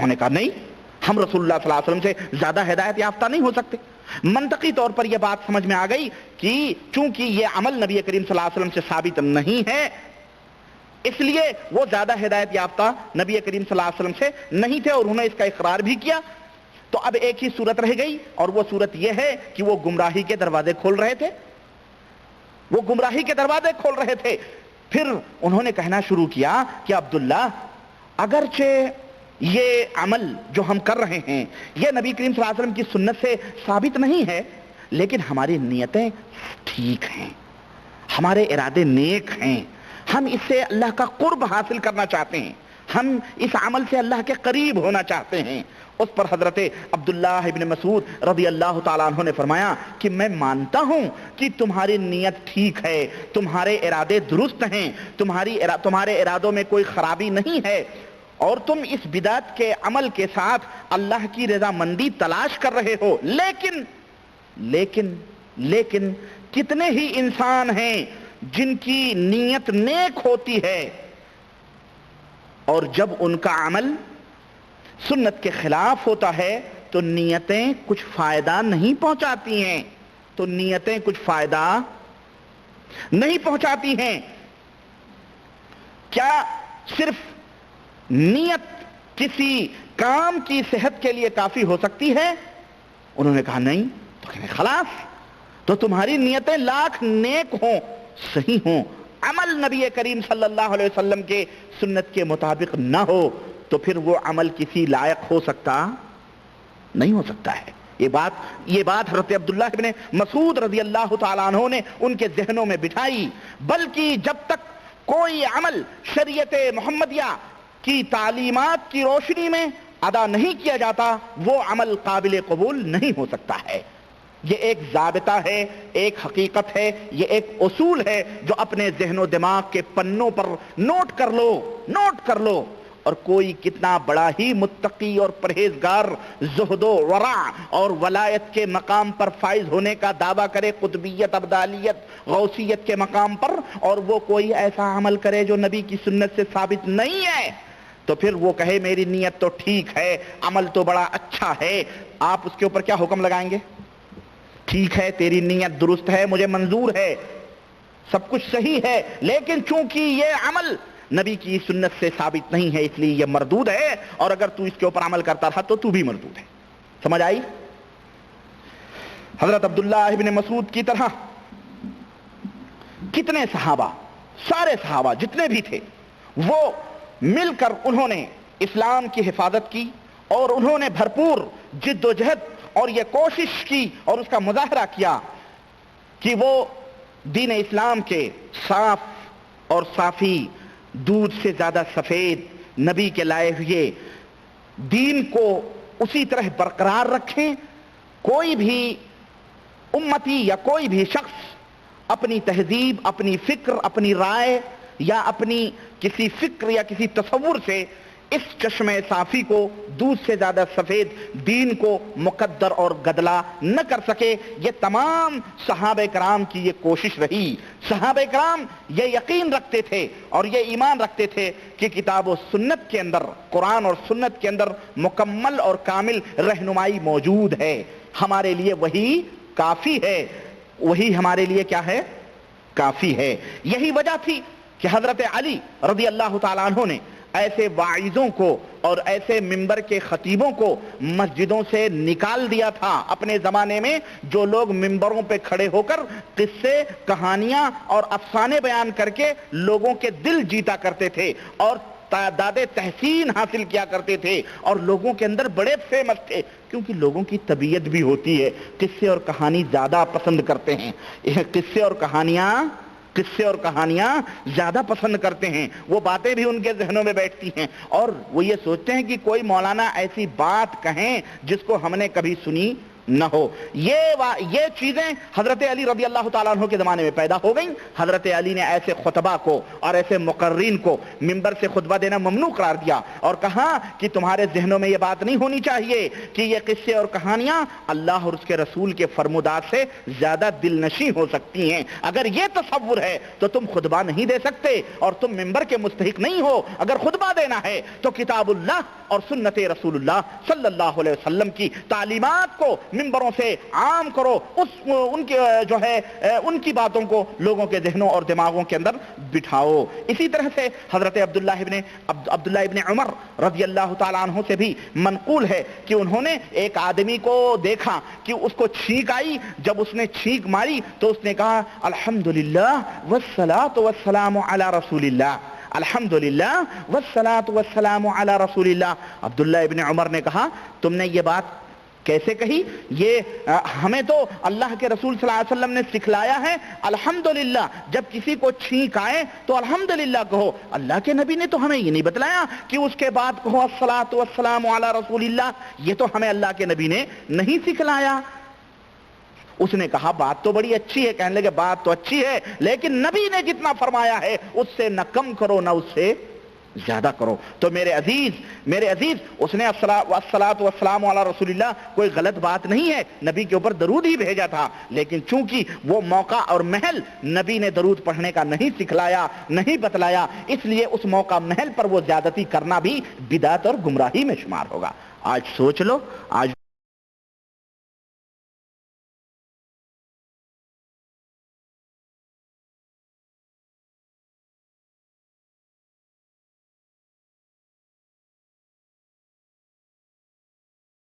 انہوں نے کہا نہیں، ہم رسول اللہ صلی اللہ علیہ وسلم سے زیادہ ہدایت یافتہ نہیں ہو سکتے۔ منطقی طور پر یہ بات سمجھ میں آ گئی کہ چونکہ یہ عمل نبی کریم صلی اللہ علیہ وسلم سے ثابت نہیں ہے، اس لیے وہ زیادہ ہدایت یافتہ نبی کریم صلی اللہ علیہ وسلم سے نہیں تھے، اور انہوں نے اس کا اقرار بھی کیا۔ تو اب ایک ہی صورت رہ گئی، اور وہ صورت یہ ہے کہ وہ گمراہی کے دروازے کھول رہے تھے، وہ گمراہی کے دروازے کھول رہے تھے۔ پھر انہوں نے کہنا شروع کیا کہ عبداللہ، اگرچہ یہ عمل جو ہم کر رہے ہیں یہ نبی کریم صلی اللہ علیہ وسلم کی سنت سے ثابت نہیں ہے، لیکن ہماری نیتیں ٹھیک ہیں، ہمارے ارادے نیک ہیں، ہم اس سے اللہ کا قرب حاصل کرنا چاہتے ہیں، ہم اس عمل سے اللہ کے قریب ہونا چاہتے ہیں۔ اس پر حضرت عبداللہ ابن مسعود رضی اللہ تعالیٰ عنہ نے فرمایا کہ میں مانتا ہوں کہ تمہاری نیت ٹھیک ہے، تمہارے ارادے درست ہیں، تمہارے ارادوں میں کوئی خرابی نہیں ہے، اور تم اس بدعت کے عمل کے ساتھ اللہ کی رضامندی تلاش کر رہے ہو، لیکن کتنے ہی انسان ہیں جن کی نیت نیک ہوتی ہے، اور جب ان کا عمل سنت کے خلاف ہوتا ہے تو نیتیں کچھ فائدہ نہیں پہنچاتی ہیں، تو نیتیں کچھ فائدہ نہیں پہنچاتی ہیں۔ کیا صرف نیت کسی کام کی صحت کے لیے کافی ہو سکتی ہے؟ انہوں نے کہا نہیں۔ تو کہنے خلاص، تو تمہاری نیتیں لاکھ نیک ہوں، صحیح ہوں، عمل نبی کریم صلی اللہ علیہ وسلم کے سنت کے مطابق نہ ہو، تو پھر وہ عمل کسی لائق ہو سکتا نہیں ہو سکتا ہے۔ یہ بات حضرت عبداللہ ابن مسعود رضی اللہ تعالیٰ عنہ نے ان کے ذہنوں میں بٹھائی، بلکہ جب تک کوئی عمل شریعت محمدیہ کی تعلیمات کی روشنی میں ادا نہیں کیا جاتا، وہ عمل قابل قبول نہیں ہو سکتا ہے۔ یہ ایک ضابطہ ہے، ایک حقیقت ہے، یہ ایک اصول ہے جو اپنے ذہن و دماغ کے پنوں پر نوٹ کر لو، اور کوئی کتنا بڑا ہی متقی اور پرہیزگار زہد و ورع اور ولایت کے مقام پر فائز ہونے کا دعویٰ کرے، قطبیت، ابدالیت، غوثیت کے مقام پر، اور وہ کوئی ایسا عمل کرے جو نبی کی سنت سے ثابت نہیں ہے، تو پھر وہ کہے میری نیت تو ٹھیک ہے، عمل تو بڑا اچھا ہے، آپ اس کے اوپر کیا حکم لگائیں گے؟ ٹھیک ہے، تیری نیت درست ہے، مجھے منظور ہے، سب کچھ صحیح ہے، لیکن چونکہ یہ عمل نبی کی سنت سے ثابت نہیں ہے اس لیے یہ مردود ہے، اور اگر تو اس کے اوپر عمل کرتا رہا تو بھی مردود ہے۔ سمجھ آئی؟ حضرت عبداللہ ابن مسعود کی طرح کتنے صحابہ، سارے صحابہ جتنے بھی تھے، وہ مل کر انہوں نے اسلام کی حفاظت کی، اور انہوں نے بھرپور جد و جہد اور یہ کوشش کی اور اس کا مظاہرہ کیا کہ وہ دین اسلام کے صاف اور صافی، دودھ سے زیادہ سفید نبی کے لائے ہوئے دین کو اسی طرح برقرار رکھیں۔ کوئی بھی امتی یا کوئی بھی شخص اپنی تہذیب، اپنی فکر، اپنی رائے یا اپنی کسی فکر یا کسی تصور سے اس چشمہ صافی کو، دودھ سے زیادہ سفید دین کو مقدر اور گدلا نہ کر سکے۔ یہ تمام صحابہ کرام کی یہ کوشش رہی۔ صحابہ کرام یہ یقین رکھتے تھے اور یہ ایمان رکھتے تھے کہ کتاب و سنت کے اندر، قرآن اور سنت کے اندر مکمل اور کامل رہنمائی موجود ہے، ہمارے لیے وہی کافی ہے، وہی ہمارے لیے کیا ہے؟ کافی ہے۔ یہی وجہ تھی کہ حضرت علی رضی اللہ تعالیٰ عنہ نے ایسے واعظوں کو اور ایسے منبر کے خطیبوں کو مسجدوں سے نکال دیا تھا اپنے زمانے میں، جو لوگ منبروں پہ کھڑے ہو کر قصے، کہانیاں اور افسانے بیان کر کے لوگوں کے دل جیتا کرتے تھے اور تعداد تحسین حاصل کیا کرتے تھے، اور لوگوں کے اندر بڑے فیمس تھے، کیونکہ لوگوں کی طبیعت بھی ہوتی ہے، قصے اور کہانی زیادہ پسند کرتے ہیں، قصے اور کہانیاں زیادہ پسند کرتے ہیں، وہ باتیں بھی ان کے ذہنوں میں بیٹھتی ہیں، اور وہ یہ سوچتے ہیں کہ کوئی مولانا ایسی بات کہیں جس کو ہم نے کبھی سنی نہ ہو. یہ چیزیں حضرت علی رضی اللہ تعالیٰ عنہ کے زمانے میں پیدا ہو گئیں. حضرت علی نے ایسے خطبہ کو اور ایسے مقررین کو ممبر سے خطبہ دینا ممنوع قرار دیا اور کہا کہ تمہارے ذہنوں میں یہ بات نہیں ہونی چاہیے کہ یہ قصے اور کہانیاں اللہ اور اس کے رسول کے فرمودات سے زیادہ دل نشیں ہو سکتی ہیں. اگر یہ تصور ہے تو تم خطبہ نہیں دے سکتے اور تم ممبر کے مستحق نہیں ہو. اگر خطبہ دینا ہے تو کتاب اللہ اور سنت رسول اللہ صلی اللہ علیہ وسلم کی تعلیمات کو ممبروں سے عام کرو. ان کی باتوں کو لوگوں کے ذہنوں اور دماغوں کے اندر بٹھاؤ. اسی طرح سے حضرت عبداللہ ابن عمر رضی اللہ تعالیٰ عنہ سے بھی منقول ہے کہ انہوں نے ایک آدمی کو دیکھا کہ اس کو چھینک آئی. جب اس نے چھینک ماری تو اس نے کہا الحمدللہ والصلاۃ والسلام علی رسول اللہ, الحمدللہ والصلاۃ والسلام علی رسول اللہ. عبداللہ ابن عمر نے کہا تم نے یہ بات کیسے کہی؟ یہ ہمیں تو اللہ کے رسول صلی اللہ علیہ وسلم نے سکھلایا ہے الحمدللہ, جب کسی کو چھینک آئے تو الحمدللہ کہو. اللہ کے نبی نے تو ہمیں یہ نہیں بتلایا کہ اس کے بعد کہو الصلاۃ والسلام علی رسول اللہ. یہ تو ہمیں اللہ کے نبی نے نہیں سکھلایا. اس نے کہا بات تو بڑی اچھی ہے. کہنے لگے بات تو اچھی ہے لیکن نبی نے جتنا فرمایا ہے اس سے نہ کم کرو نہ اس سے زیادہ کرو. تو میرے عزیز اس نے الصلاۃ والسلام علی رسول اللہ کوئی غلط بات نہیں ہے, نبی کے اوپر درود ہی بھیجا تھا. لیکن چونکہ وہ موقع اور محل نبی نے درود پڑھنے کا نہیں سکھلایا, نہیں بتلایا, اس لیے اس موقع محل پر وہ زیادتی کرنا بھی بدعت اور گمراہی میں شمار ہوگا. آج سوچ لو, آج